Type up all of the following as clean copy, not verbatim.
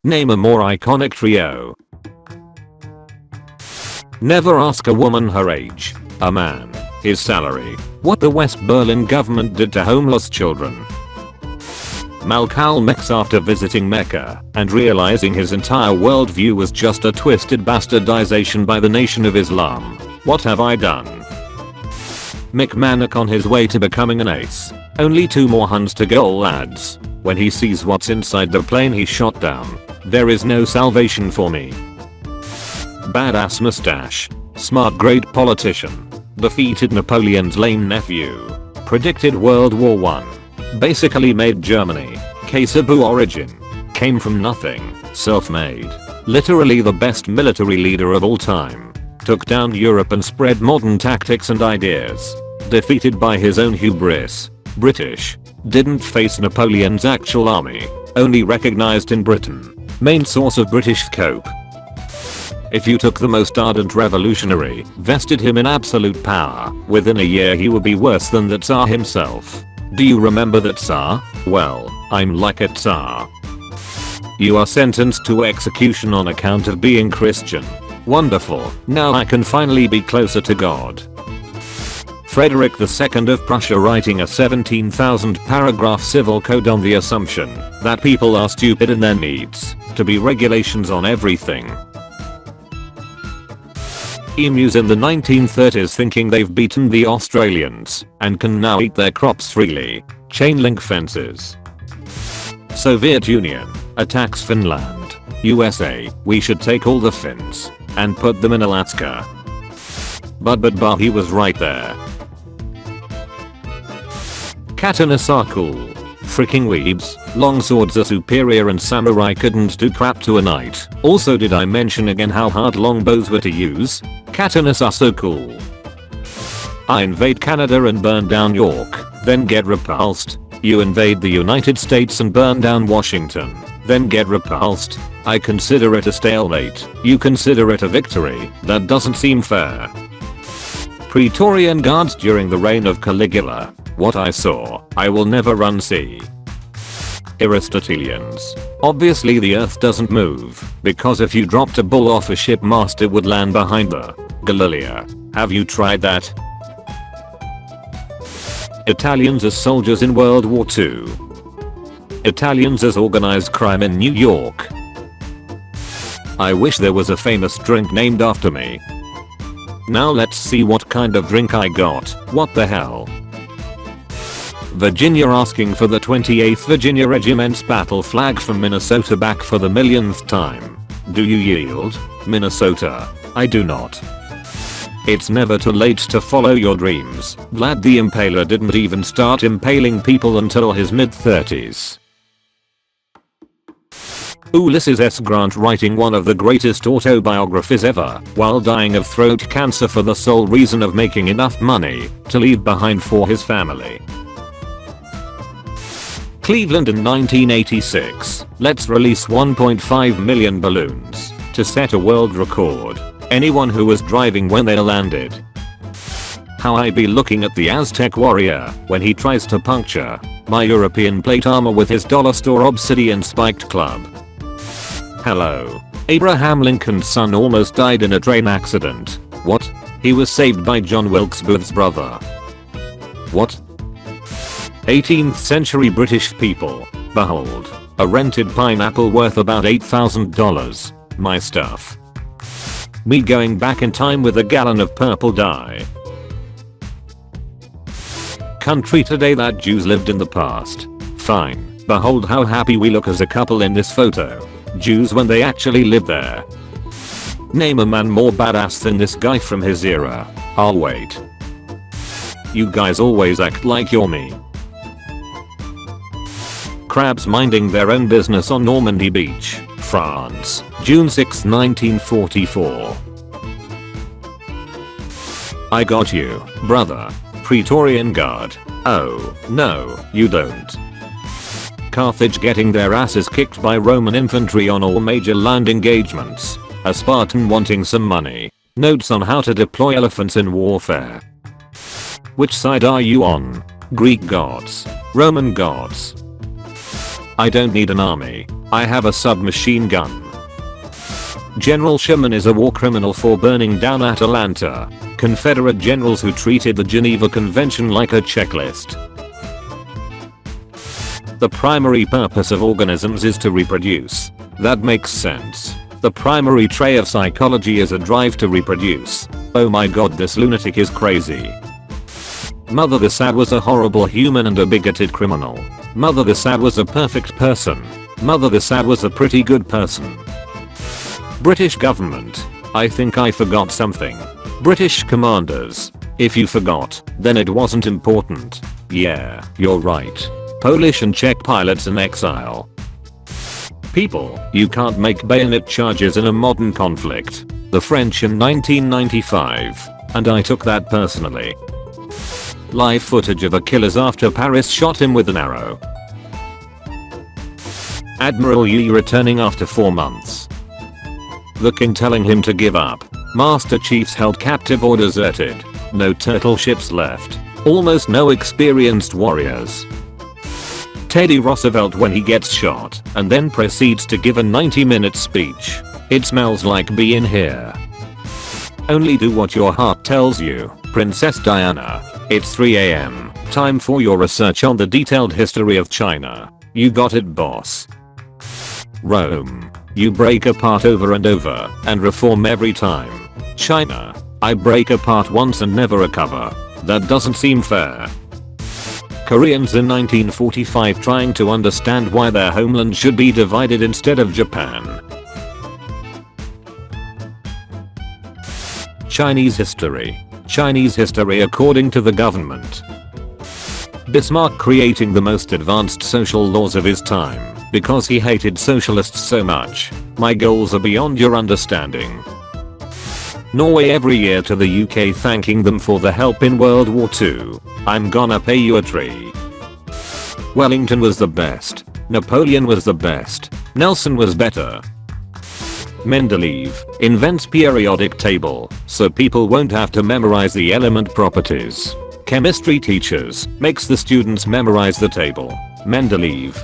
Name a more iconic trio. Never ask a woman her age. A man. His salary. What the West Berlin government did to homeless children. Malcolm X after visiting Mecca and realizing his entire worldview was just a twisted bastardization by the Nation of Islam. What have I done? Mick Manick on his way to becoming an ace. Only 2 more Huns to go, lads. When he sees what's inside the plane he shot down. There is no salvation for me. Badass mustache. Smart great politician. Defeated Napoleon's lame nephew. Predicted World War I. Basically made Germany. Quesabu origin. Came from nothing. Self-made. Literally the best military leader of all time. Took down Europe and spread modern tactics and ideas. Defeated by his own hubris. British. Didn't face Napoleon's actual army. Only recognized in Britain. Main source of British cope. If you took the most ardent revolutionary, vested him in absolute power, within a year he would be worse than the Tsar himself. Do you remember that Tsar? Well, I'm like a Tsar. You are sentenced to execution on account of being Christian. Wonderful, now I can finally be closer to God. Frederick II of Prussia writing a 17,000 paragraph civil code on the assumption that people are stupid and there needs to be regulations on everything. Emus in the 1930s thinking they've beaten the Australians and can now eat their crops freely. Chain link fences. Soviet Union attacks Finland. USA, we should take all the Finns and put them in Alaska. But he was right there. Katanas are cool. Freaking weebs, longswords are superior and samurai couldn't do crap to a knight. Also, did I mention again how hard longbows were to use? Katanas are so cool. I invade Canada and burn down York, then get repulsed. You invade the United States and burn down Washington, then get repulsed. I consider it a stalemate. You consider it a victory. That doesn't seem fair. Praetorian Guards during the reign of Caligula. What I saw, I will never unsee. Aristotelians. Obviously the earth doesn't move, because if you dropped a bull off a ship mast it would land behind the Galilea. Have you tried that? Italians as soldiers in World War II. Italians as organized crime in New York. I wish there was a famous drink named after me. Now let's see what kind of drink I got. What the hell? Virginia asking for the 28th Virginia Regiment's battle flag from Minnesota back for the millionth time. Do you yield, Minnesota? I do not. It's never too late to follow your dreams. Vlad the Impaler didn't even start impaling people until his mid-30s. Ulysses S. Grant writing one of the greatest autobiographies ever while dying of throat cancer for the sole reason of making enough money to leave behind for his family. Cleveland in 1986. Let's release 1.5 million balloons to set a world record. Anyone who was driving when they landed. How I be looking at the Aztec warrior when he tries to puncture my European plate armor with his dollar store obsidian spiked club. Hello. Abraham Lincoln's son almost died in a train accident. What? He was saved by John Wilkes Booth's brother. What? 18th century British people. Behold. A rented pineapple worth about $8,000. My stuff. Me going back in time with a gallon of purple dye. Country today that Jews lived in the past. Fine. Behold how happy we look as a couple in this photo. Jews when they actually lived there. Name a man more badass than this guy from his era. I'll wait. You guys always act like you're me. Crabs minding their own business on Normandy Beach, France, June 6, 1944. I got you, brother. Praetorian Guard. Oh, no, you don't. Carthage getting their asses kicked by Roman infantry on all major land engagements. A Spartan wanting some money. Notes on how to deploy elephants in warfare. Which side are you on? Greek gods. Roman gods. I don't need an army. I have a submachine gun. General Sherman is a war criminal for burning down Atlanta. Confederate generals who treated the Geneva Convention like a checklist. The primary purpose of organisms is to reproduce. That makes sense. The primary trait of psychology is a drive to reproduce. Oh my god, this lunatic is crazy. Mother Assad was a horrible human and a bigoted criminal. Mother Assad was a perfect person. Mother Assad was a pretty good person. British government. I think I forgot something. British commanders. If you forgot, then it wasn't important. Yeah, you're right. Polish and Czech pilots in exile. People, you can't make bayonet charges in a modern conflict. The French in 1995. And I took that personally. Live footage of Achilles after Paris shot him with an arrow. Admiral Yi returning after 4 months. The king telling him to give up. Master chiefs held captive or deserted. No turtle ships left. Almost no experienced warriors. Teddy Roosevelt when he gets shot and then proceeds to give a 90-minute speech. It smells like being here. Only do what your heart tells you, Princess Diana. It's 3 AM. Time for your research on the detailed history of China. You got it, boss. Rome. You break apart over and over and reform every time. China. I break apart once and never recover. That doesn't seem fair. Koreans in 1945 trying to understand why their homeland should be divided instead of Japan. Chinese history. Chinese history according to the government. Bismarck creating the most advanced social laws of his time because he hated socialists so much. My goals are beyond your understanding. Norway every year to the UK thanking them for the help in World War II. I'm gonna pay you a tree. Wellington was the best. Napoleon was the best. Nelson was better. Mendeleev invents periodic table so people won't have to memorize the element properties. Chemistry teachers makes the students memorize the table. Mendeleev.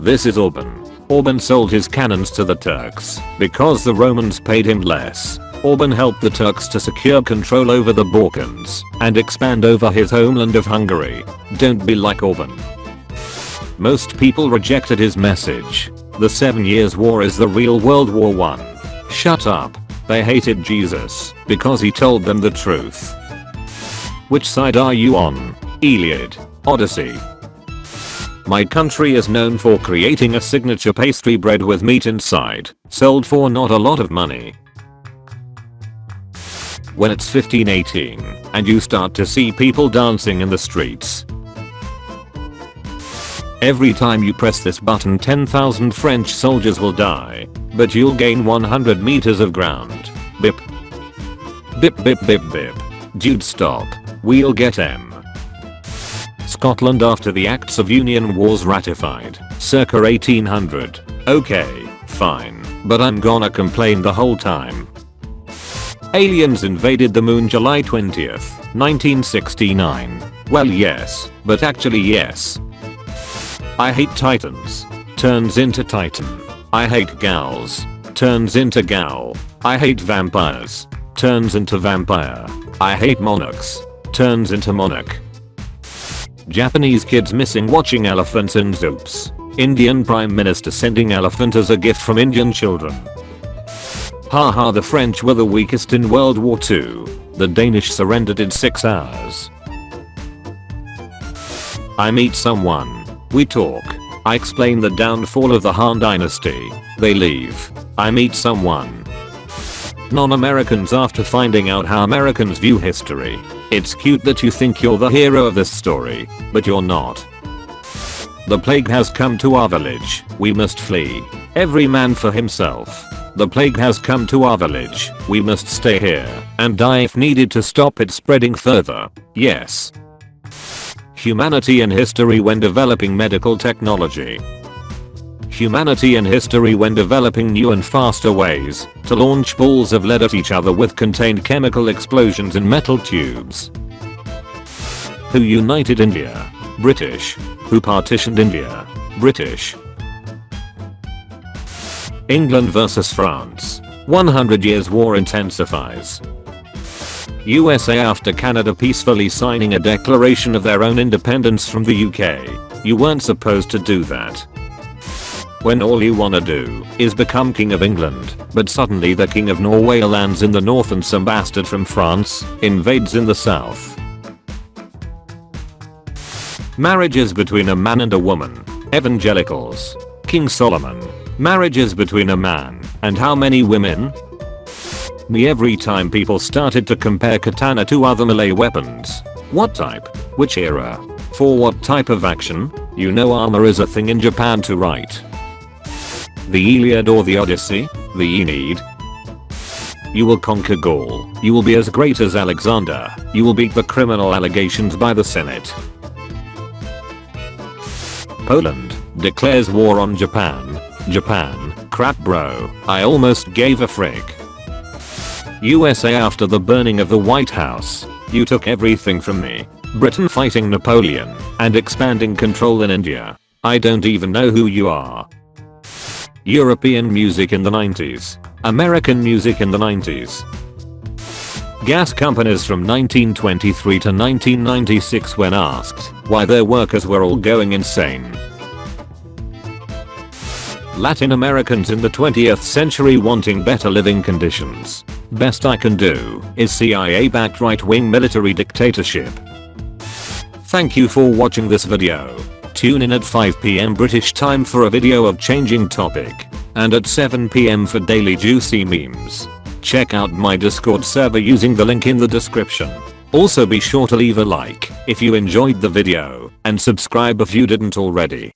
This is Orban. Orban sold his cannons to the Turks because the Romans paid him less. Orban helped the Turks to secure control over the Balkans and expand over his homeland of Hungary. Don't be like Orban. Most people rejected his message. The 7 Years' War is the real World War I. Shut up. They hated Jesus because he told them the truth. Which side are you on? Iliad, Odyssey. My country is known for creating a signature pastry bread with meat inside, sold for not a lot of money. When it's 15:18 and you start to see people dancing in the streets. Every time you press this button 10,000 French soldiers will die, but you'll gain 100 meters of ground. Bip. Bip bip bip bip. Dude stop. We'll get M. Scotland after the Acts of Union was ratified, circa 1800. Okay, fine, but I'm gonna complain the whole time. Aliens invaded the moon July 20th, 1969. Well yes, but actually yes. I hate Titans. Turns into Titan. I hate gals. Turns into gal. I hate vampires. Turns into vampire. I hate monarchs. Turns into monarch. Japanese kids missing watching elephants in zoos. Indian Prime Minister sending elephant as a gift from Indian children. Haha, the French were the weakest in World War II. The Danish surrendered in 6 hours. I meet someone. We talk. I explain the downfall of the Han Dynasty. They leave. I meet someone. Non-Americans after finding out how Americans view history. It's cute that you think you're the hero of this story, but you're not. The plague has come to our village. We must flee. Every man for himself. The plague has come to our village. We must stay here and die if needed to stop it spreading further. Yes. Humanity and history when developing medical technology. Humanity and history when developing new and faster ways to launch balls of lead at each other with contained chemical explosions in metal tubes. Who united India? British. Who partitioned India? British. England vs France. 100 Years War intensifies. USA after Canada peacefully signing a declaration of their own independence from the UK. You weren't supposed to do that. When all you wanna do is become King of England, but suddenly the King of Norway lands in the north and some bastard from France invades in the south. Marriages between a man and a woman. Evangelicals. King Solomon. Marriages between a man and how many women? Me every time people started to compare katana to other melee weapons. What type? Which era? For what type of action? You know armor is a thing in Japan to write. The Iliad or the Odyssey? The Aeneid. You will conquer Gaul. You will be as great as Alexander. You will beat the criminal allegations by the Senate. Poland declares war on Japan. Japan, crap bro, I almost gave a frick. USA after the burning of the White House. You took everything from me. Britain fighting Napoleon and expanding control in India. I don't even know who you are. European music in the 90s. American music in the 90s. Gas companies from 1923 to 1996 when asked why their workers were all going insane. Latin Americans in the 20th century wanting better living conditions. Best I can do is CIA-backed right-wing military dictatorship. Thank you for watching this video. Tune in at 5 PM British time for a video of changing topic, and at 7 PM for daily juicy memes. Check out my Discord server using the link in the description. Also be sure to leave a like if you enjoyed the video, and subscribe if you didn't already.